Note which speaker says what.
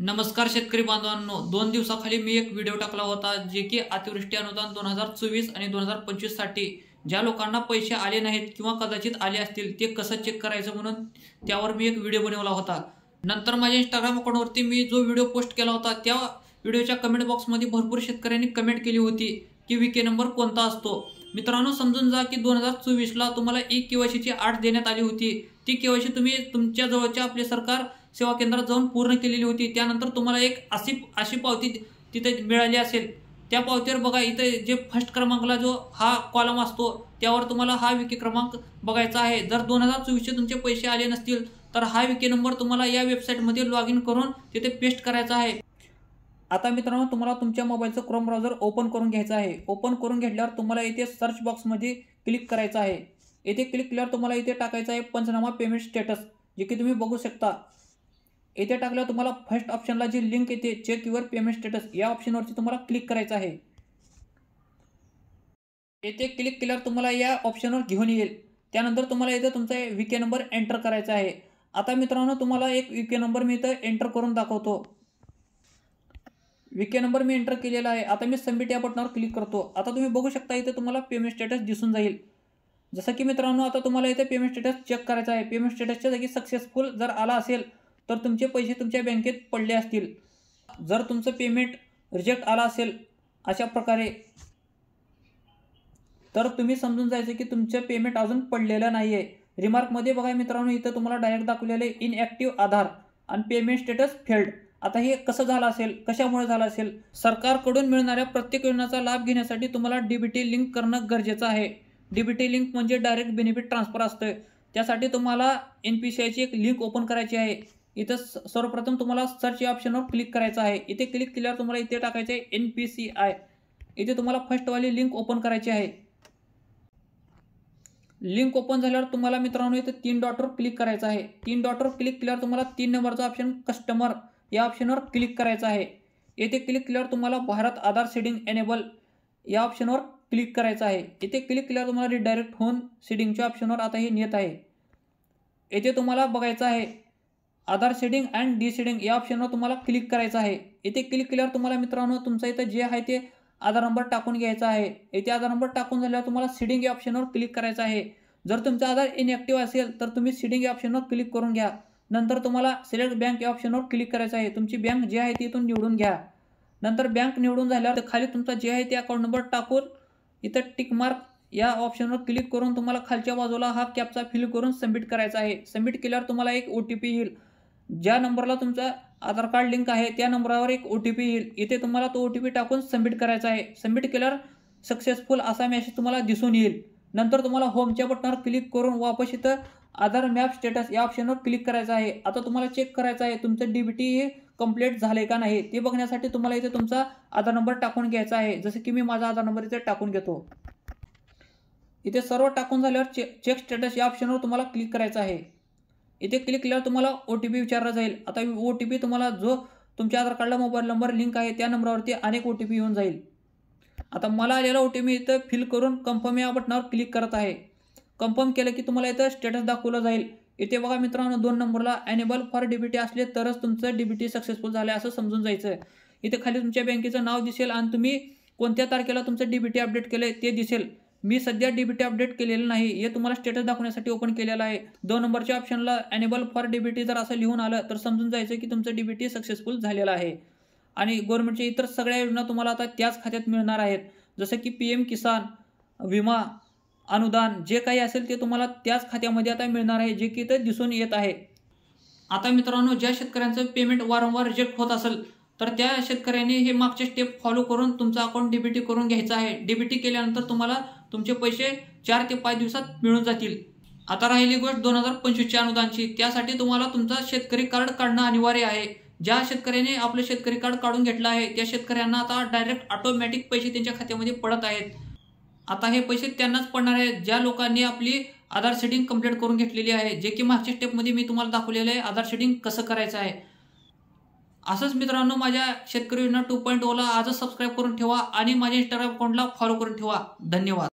Speaker 1: नमस्कार शेतकरी बांधवांनो, 2 दिवसाखाली मी एक व्हिडिओ टाकला होता जे की अतिवृष्टी अनुदान 2024 आणि 2025 साठी ज्या लोकांना पैसे आले नाहीत किंवा कदाचित आले असतील ते कसं चेक करायचं म्हणून त्यावर मी एक व्हिडिओ बनवला होता। नंतर माझ्या इंस्टाग्राम अकाउंटवरती मी जो व्हिडिओ पोस्ट केला होता त्या व्हिडिओच्या कमेंट बॉक्समध्ये भरपूर शेतकऱ्यांनी कमेंट केली होती की विके नंबर कोणता असतो। मित्रांनो, समजून जा की 2024 ला तुम्हाला ई-केवायसीची 8 देण्यात आली होती। ती केवायसी तुम्ही तुमच्या जवळच्या आपले सरकार सेवा केंद्रात जाऊन पूर्ण केलेली होती। त्यानंतर तुम्हाला एक अशी पावती तिथे मिळाली असेल। त्या पावतीवर बघा, इथे जे फर्स्ट क्रमांकाला जो हा कॉलम असतो त्यावर तुम्हाला हा विके क्रमांक बघायचा आहे। जर 2024 चे तुमचे पैसे आले नसतील तर हा विके नंबर तुम्हाला या वेबसाईटमध्ये लॉग इन करून तिथे पेस्ट करायचा आहे। आता मित्रांनो, तुम्हाला तुमच्या मोबाईलचं क्रोम ब्राउझर ओपन करून घ्यायचं आहे। ओपन करून घेतल्यावर तुम्हाला इथे सर्च बॉक्समध्ये क्लिक करायचं आहे। इथे क्लिक केल्यावर तुम्हाला इथे टाकायचं आहे पंचनामा पेमेंट स्टेटस, जे की तुम्ही बघू शकता। इथे टाकल्यावर तुम्हाला फर्स्ट ऑप्शनला जी लिंक येते चेक युअर पेमेंट स्टेटस या ऑप्शनवरती तुम्हाला क्लिक करायचं आहे। इथे क्लिक केल्यावर तुम्हाला या ऑप्शनवर घेऊन येईल। त्यानंतर तुम्हाला इथे तुमचा विके नंबर एंटर करायचा आहे। आता मित्रांनो, तुम्हाला एक विके नंबर मी इथे एंटर करून दाखवतो। विके नंबर मी एंटर केलेला आहे। आता मी सबमिट या बटनावर क्लिक करतो। आता तुम्ही बघू शकता इथे तुम्हाला पेमेंट स्टेटस दिसून जाईल। जसं की मित्रांनो, आता तुम्हाला इथे पेमेंट स्टेटस चेक करायचा आहे। पेमेंट स्टेटसच्या जागी सक्सेसफुल जर आला असेल तर तुमचे पैसे तुमच्या बँकेत पडले असतील। जर तुमचं पेमेंट रिजेक्ट आला असेल अशा प्रकारे, तर तुम्ही समजून जायचं की तुमचं पेमेंट अजून पडलेलं नाही आहे। रिमार्कमध्ये बघा मित्रांनो, इथं तुम्हाला डायरेक्ट दाखवलेलं आहे इनॲक्टिव्ह आधार आणि पेमेंट स्टेटस फेल्ड। आता हे कसं झालं असेल, कशामुळे झालं असेल? सरकारकडून मिळणाऱ्या प्रत्येक योजनेचा लाभ घेण्यासाठी तुम्हाला डीबीटी लिंक करणं गरजेचं आहे। डीबीटी लिंक म्हणजे डायरेक्ट बेनिफिट ट्रान्सफर असतं। त्यासाठी तुम्हाला NPCIची एक लिंक ओपन करायची आहे। इथं सर्वप्रथम तुम्हाला सर्च या ऑप्शनवर क्लिक करायचं आहे। इथे क्लिक केल्यावर तुम्हाला इथे टाकायचं आहे NPCI। इथे तुम्हाला फर्स्टवाली लिंक ओपन करायची आहे। लिंक ओपन झाल्यावर तुम्हाला मित्रांनो इथे 3 डॉटवर क्लिक करायचं आहे। 3 डॉटवर क्लिक केल्यावर तुम्हाला 3 नंबरचा ऑप्शन कस्टमर या ऑप्शनवर क्लिक करायचं आहे। इथे क्लिक केल्यावर तुम्हाला भारत आधार सीडिंग एनेबल या ऑप्शनवर क्लिक करायचं आहे। इथे क्लिक केल्यावर तुम्हाला रिडायरेक्ट होऊन सीडिंगच्या ऑप्शनवर आता हे नेत आहे। इथे तुम्हाला बघायचं आहे आधार सीडिंग अँड डीसीडिंग या ऑप्शनवर तुम्हाला क्लिक करायचं आहे। इथे क्लिक केल्यावर तुम्हाला मित्रांनो तुमचा इथं जे आहे ते आधार नंबर टाकून घ्यायचा आहे। इथे आधार नंबर टाकून झाल्यावर तुम्हाला सीडिंग या ऑप्शनवर क्लिक करायचं आहे। जर तुमचा आधार इनॲक्टिव्ह असेल तर तुम्ही सीडिंग या ऑप्शनवर क्लिक करून घ्या। नंतर तुम्हाला सिलेक्ट बँक या ऑप्शनवर क्लिक करायचं आहे। तुमची बँक जी आहे ती इथून निवडून घ्या। नंतर बँक निवडून झाल्यावर खाली तुमचा जे आहे ते अकाउंट नंबर टाकून इथं टिक मार्क या ऑप्शनवर क्लिक करून तुम्हाला खालच्या बाजूला हा कॅप्चा फिल करून सबमिट करायचा आहे। सबमिट केल्यावर तुम्हाला एक OTP येईल। ज्या नंबरला तुमचा आधार कार्ड लिंक आहे त्या नंबरावर एक OTP येईल। इथे तुम्हाला तो OTP टाकून सबमिट करायचा आहे। सबमिट केल्यावर सक्सेसफुल असा मेसेज तुम्हाला दिसून येईल। नंतर तुम्हाला होमच्या बटनावर क्लिक करून वापस इथं आधार मॅप स्टेटस या ऑप्शनवर क्लिक करायचं आहे। आता तुम्हाला चेक करायचं आहे तुमचं डीबीटी हे कंप्लीट झाले का नाही ते बघण्यासाठी तुम्हाला इथे तुमचा आधार नंबर टाकून घ्यायचा आहे। जसं की मी माझा आधार नंबर इथे टाकून घेतो। इथे सर्व टाकून झाल्यावर चेक स्टेटस या ऑप्शनवर तुम्हाला क्लिक करायचं आहे। इथे क्लिक केल्यावर तुम्हाला OTP विचारला जाईल। आता OTP तुम्हाला जो तुमच्या आधार कार्डला मोबाईल नंबर लिंक आहे त्या नंबरावरती अनेक OTP येऊन जाईल। आता मला आलेला OTP इथं फिल करून कन्फर्म या बटनावर क्लिक करत आहे। कन्फर्म केलं की तुम्हाला इथं स्टेटस दाखवलं जाईल। इथे बघा मित्रांनो, 2 नंबरला एनेबल फॉर डीबीटी असले तरच तुमचं डीबीटी सक्सेसफुल झालं असं समजून जायचं। इथे खाली तुमच्या बँकेचं नाव दिसेल आणि तुम्ही कोणत्या तारखेला तुमचं डीबीटी अपडेट केलं ते दिसेल। मी सध्या डीबीटी अपडेट केलेलं नाही, हे तुम्हाला स्टेटस दाखवण्यासाठी ओपन केलेलं आहे। 2 नंबरच्या ऑप्शनला एनेबल फॉर डीबीटी जर असं लिहून आलं तर समजून जायचं की तुमचं डीबीटी सक्सेसफुल झालेलं आहे। आणि गव्हर्नमेंटच्या इतर सगळ्या योजना तुम्हाला आता त्याच खात्यात मिळणार आहेत। जसं की PM किसान, विमा, अनुदान जे काही असेल ते तुम्हाला त्याच खात्यामध्ये आता मिळणार आहे, जे की इथं दिसून येत आहे। आता मित्रांनो, ज्या शेतकऱ्यांचं पेमेंट वारंवार रिजेक्ट होत असेल तर त्या शेतकऱ्यांनी हे मागचे स्टेप फॉलो करून तुमचं अकाउंट डीबीटी करून घ्यायचं आहे। डीबीटी केल्यानंतर तुम्हाला तुमचे पैसे 4 ते 5 दिवसात मिळून जातील। आता राहिली गोष्ट 2025च्या अनुदानची। त्यासाठी तुम्हाला तुमचा शेतकरी कार्ड काढणं अनिवार्य आहे। ज्या शेतकऱ्याने आपलं शेतकरी कार्ड काढून घेतलं आहे त्या शेतकऱ्यांना आता डायरेक्ट ऑटोमॅटिक पैसे त्यांच्या खात्यामध्ये पडत आहेत। आता हे पैसे त्यांनाच पडणार आहेत ज्या लोकांनी आपली आधार सेटिंग कंप्लीट करून घेतलेली आहे, जे की मागच्या स्टेपमध्ये मी तुम्हाला दाखवलेलं आहे आधार सेटिंग कसं करायचं आहे। असंच मित्रांनो, माझ्या शेतकरी योजना 2.0 ला आजच सबस्क्राईब करून ठेवा आणि माझ्या इंस्टाग्राम अकाउंटला फॉलो करून ठेवा। धन्यवाद।